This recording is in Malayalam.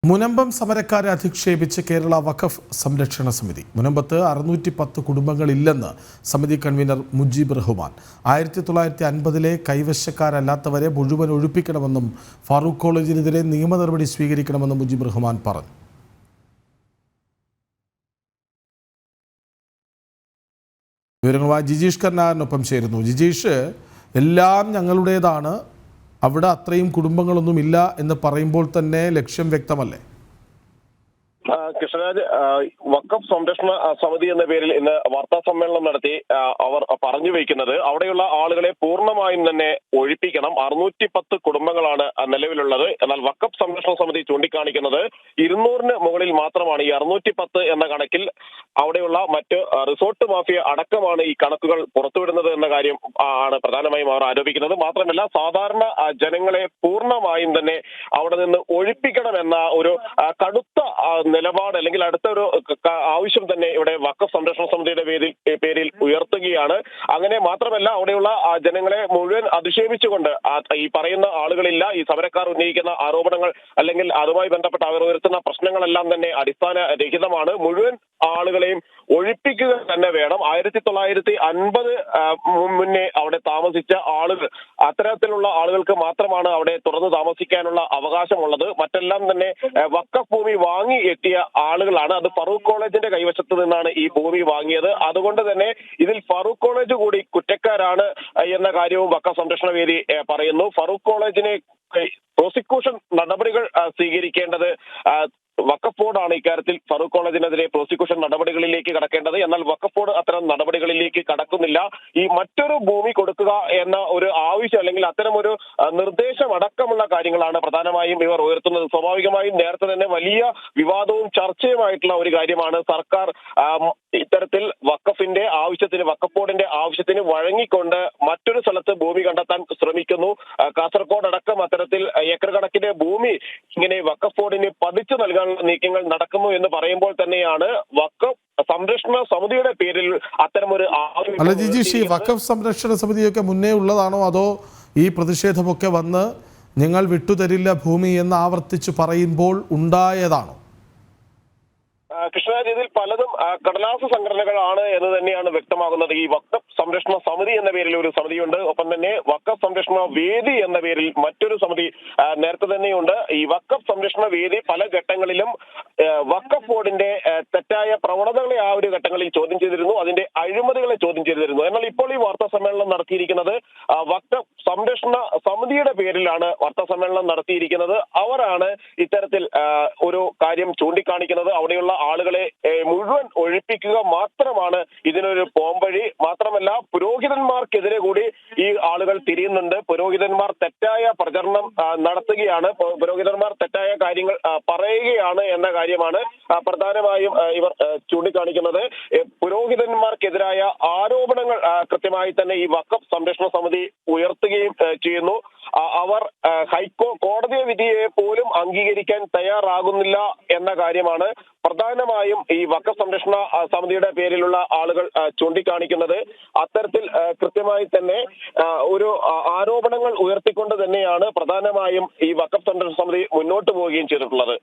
മുനമ്പം സമരക്കാരെ അധിക്ഷേപിച്ച് കേരള വഖഫ് സംരക്ഷണ സമിതി. മുനമ്പത്ത് 610 കുടുംബങ്ങളില്ലെന്ന് സമിതി കൺവീനർ മുജീബ് റഹ്മാൻ. 1950-ലെ കൈവശക്കാരല്ലാത്തവരെ മുഴുവൻ ഒഴിപ്പിക്കണമെന്നും ഫാറൂഖ് കോളേജിനെതിരെ നിയമ നടപടി സ്വീകരിക്കണമെന്നും മുജീബ് റഹ്മാൻ പറഞ്ഞു. വിവരങ്ങളുമായി ജിജീഷ് കർണാകരനൊപ്പം ചേരുന്നു. ജിജീഷ്, എല്ലാം ഞങ്ങളുടേതാണ്, അവിടെ അത്രയും കുടുംബങ്ങളൊന്നുമില്ല എന്ന് പറയുമ്പോൾ തന്നെ ലക്ഷ്യം വ്യക്തമല്ലേ? കൃഷ്ണരാജ്, വഖഫ് സംരക്ഷണ സമിതി എന്ന പേരിൽ ഇന്ന് വാർത്താ സമ്മേളനം നടത്തി അവർ പറഞ്ഞു വയ്ക്കുന്നത് അവിടെയുള്ള ആളുകളെ പൂർണ്ണമായും തന്നെ ഒഴിപ്പിക്കണം. 610 കുടുംബങ്ങളാണ് നിലവിലുള്ളത്. എന്നാൽ വഖഫ് സംരക്ഷണ സമിതി ചൂണ്ടിക്കാണിക്കുന്നത് 200-ന് മുകളിൽ മാത്രമാണ്. ഈ 610 എന്ന കണക്കിൽ അവിടെയുള്ള മറ്റ് റിസോർട്ട് മാഫിയ അടക്കമാണ് ഈ കണക്കുകൾ പുറത്തുവിടുന്നത് എന്ന കാര്യം ആണ് പ്രധാനമായും അവർ ആരോപിക്കുന്നത്. മാത്രമല്ല, സാധാരണ ജനങ്ങളെ പൂർണ്ണമായും തന്നെ അവിടെ നിന്ന് ഒഴിപ്പിക്കണമെന്ന ഒരു കടുത്ത നിലപാട് അല്ലെങ്കിൽ അടുത്ത ഒരു ആവശ്യം തന്നെ ഇവിടെ വഖഫ് സംരക്ഷണ സമിതിയുടെ പേരിൽ ഉയർത്തുകയാണ്. അങ്ങനെ മാത്രമല്ല, അവിടെയുള്ള ജനങ്ങളെ മുഴുവൻ അധിക്ഷേപിച്ചുകൊണ്ട് ഈ പറയുന്ന ആളുകളില്ല, ഈ സമരക്കാർ ഉന്നയിക്കുന്ന ആരോപണങ്ങൾ അല്ലെങ്കിൽ അതുമായി ബന്ധപ്പെട്ട് അവർ ഉയർത്തുന്ന പ്രശ്നങ്ങളെല്ലാം തന്നെ അടിസ്ഥാനരഹിതമാണ്. മുഴുവൻ ആളുകളെയും ഒഴിപ്പിക്കുക തന്നെ വേണം. 1950 മുന്നേ അവിടെ താമസിച്ച ആളുകൾ, അത്തരത്തിലുള്ള ആളുകൾക്ക് മാത്രമാണ് അവിടെ തുറന്ന് താമസിക്കാനുള്ള അവകാശമുള്ളത്. മറ്റെല്ലാം തന്നെ വഖഫ് ഭൂമി വാങ്ങി എത്തിയ ആളുകളാണ്. അത് ഫറൂഖ് കോളേജിന്റെ കൈവശത്ത് നിന്നാണ് ഈ ഭൂമി വാങ്ങിയത്. അതുകൊണ്ട് തന്നെ ഇതിൽ ഫറൂഖ് കോളേജ് കൂടി കുറ്റക്കാരാണ് എന്ന കാര്യവും വഖഫ് സംരക്ഷണ വേദി പറയുന്നു. ഫറൂഖ് കോളേജിനെ പ്രോസിക്യൂഷൻ നടപടികൾ സ്വീകരിക്കേണ്ടത് വഖഫ് ബോർഡാണ്. ഇക്കാര്യത്തിൽ ഫറൂഖ് കോളേജിനെതിരെ പ്രോസിക്യൂഷൻ നടപടികളിലേക്ക് കടക്കേണ്ടത്. എന്നാൽ വഖഫ് ബോർഡ് അത്തരം നടപടികളിലേക്ക് കടക്കുന്നില്ല. ഈ മറ്റൊരു ഭൂമി കൊടുക്കുക എന്ന ഒരു ആവശ്യം അല്ലെങ്കിൽ അത്തരം ഒരു നിർദ്ദേശം അടക്കമുള്ള കാര്യങ്ങളാണ് പ്രധാനമായും ഇവർ ഉയർത്തുന്നത്. സ്വാഭാവികമായും നേരത്തെ തന്നെ വലിയ വിവാദവും ചർച്ചയുമായിട്ടുള്ള ഒരു കാര്യമാണ് സർക്കാർ ഇത്തരത്തിൽ വഖഫിന്റെ ആവശ്യത്തിന്, വഖഫ് ബോർഡിന്റെ ആവശ്യത്തിന് വഴങ്ങിക്കൊണ്ട് മറ്റൊരു സ്ഥലത്ത് ഭൂമി കണ്ടെത്താൻ ശ്രമിക്കുന്നു. കാസർഗോഡ് അടക്കം അത്തരത്തിൽ ഏക്കർ കണക്കിന് ഭൂമി ഇങ്ങനെ വഖഫ് ബോർഡിന് പതിച്ചു നൽകാൻ നീക്കങ്ങൾ നടക്കുന്നു എന്ന് പറയുമ്പോൾ തന്നെയാണ് വഖഫ് സംരക്ഷണ സമിതിയുടെ പേരിൽ അത്തരമൊരു അല്ല ജിജീഷ്, ഈ വഖഫ് സംരക്ഷണ സമിതിയൊക്കെ മുന്നേ ഉള്ളതാണോ അതോ ഈ പ്രതിഷേധമൊക്കെ വന്ന് നിങ്ങൾ വിട്ടുതരില്ല ഭൂമി എന്ന് ആവർത്തിച്ച് പറയുമ്പോൾ ഉണ്ടായതാണോ? കൃഷ്ണരാജ്, ഇതിൽ പലതും കടലാസ സംഘടനകളാണ് എന്ന് തന്നെയാണ് വ്യക്തമാകുന്നത്. ഈ വഖഫ് സംരക്ഷണ സമിതി എന്ന പേരിൽ ഒരു സമിതിയുണ്ട്. ഒപ്പം തന്നെ വഖഫ് സംരക്ഷണ വേദി എന്ന പേരിൽ മറ്റൊരു സമിതി നേരത്തെ തന്നെയുണ്ട്. ഈ വഖഫ് സംരക്ഷണ വേദി പല ഘട്ടങ്ങളിലും വഖഫ് ബോർഡിന്റെ തെറ്റായ പ്രവണതകളെ ആ ഒരു ഘട്ടങ്ങളിൽ ചോദ്യം ചെയ്തിരുന്നു, അതിന്റെ അഴിമതികളെ ചോദ്യം ചെയ്തിരുന്നു. എന്നാൽ ഇപ്പോൾ ഈ വാർത്താ സമ്മേളനം നടത്തിയിരിക്കുന്നത് വഖഫ് സംരക്ഷണ സമിതിയുടെ പേരിലാണ് വാർത്താ സമ്മേളനം നടത്തിയിരിക്കുന്നത്. അവരാണ് ഇത്തരത്തിൽ ഒരു കാര്യം ചൂണ്ടിക്കാണിക്കുന്നത്. അവിടെയുള്ള ആളുകളെ മുഴുവൻ ഒഴിപ്പിക്കുക മാത്രമാണ് ഇതിനൊരു പോംവഴി. മാത്രമല്ല, പുരോഹിതന്മാർക്കെതിരെ കൂടി ഈ ആളുകൾ തിരിയുന്നുണ്ട്. പുരോഹിതന്മാർ തെറ്റായ പ്രചരണം നടത്തുകയാണ്, പുരോഹിതന്മാർ തെറ്റായ കാര്യങ്ങൾ പറയുകയാണ് എന്ന കാര്യമാണ് പ്രധാനമായും ഇവർ ചൂണ്ടിക്കാണിക്കുന്നത്. പുരോഹിതന്മാർക്കെതിരായ ആരോപണങ്ങൾ കൃത്യമായി തന്നെ ഈ വഖഫ് സംരക്ഷണ സമിതി ഉയർത്തുകയും ചെയ്യുന്നു. അവർ കോടതി വിധിയെ പോലും അംഗീകരിക്കാൻ തയ്യാറാകുന്നില്ല എന്ന കാര്യമാണ് പ്രധാനമായും ഈ വഖഫ് സംരക്ഷണ സമിതിയുടെ പേരിലുള്ള ആളുകൾ ചൂണ്ടിക്കാണിക്കുന്നത്. അത്തരത്തിൽ കൃത്യമായി തന്നെ ഒരു ആരോപണങ്ങൾ ഉയർത്തിക്കൊണ്ട് തന്നെയാണ് പ്രധാനമായും ഈ വഖഫ് സംരക്ഷണ സമിതി മുന്നോട്ട് പോവുകയും ചെയ്തിട്ടുള്ളത്.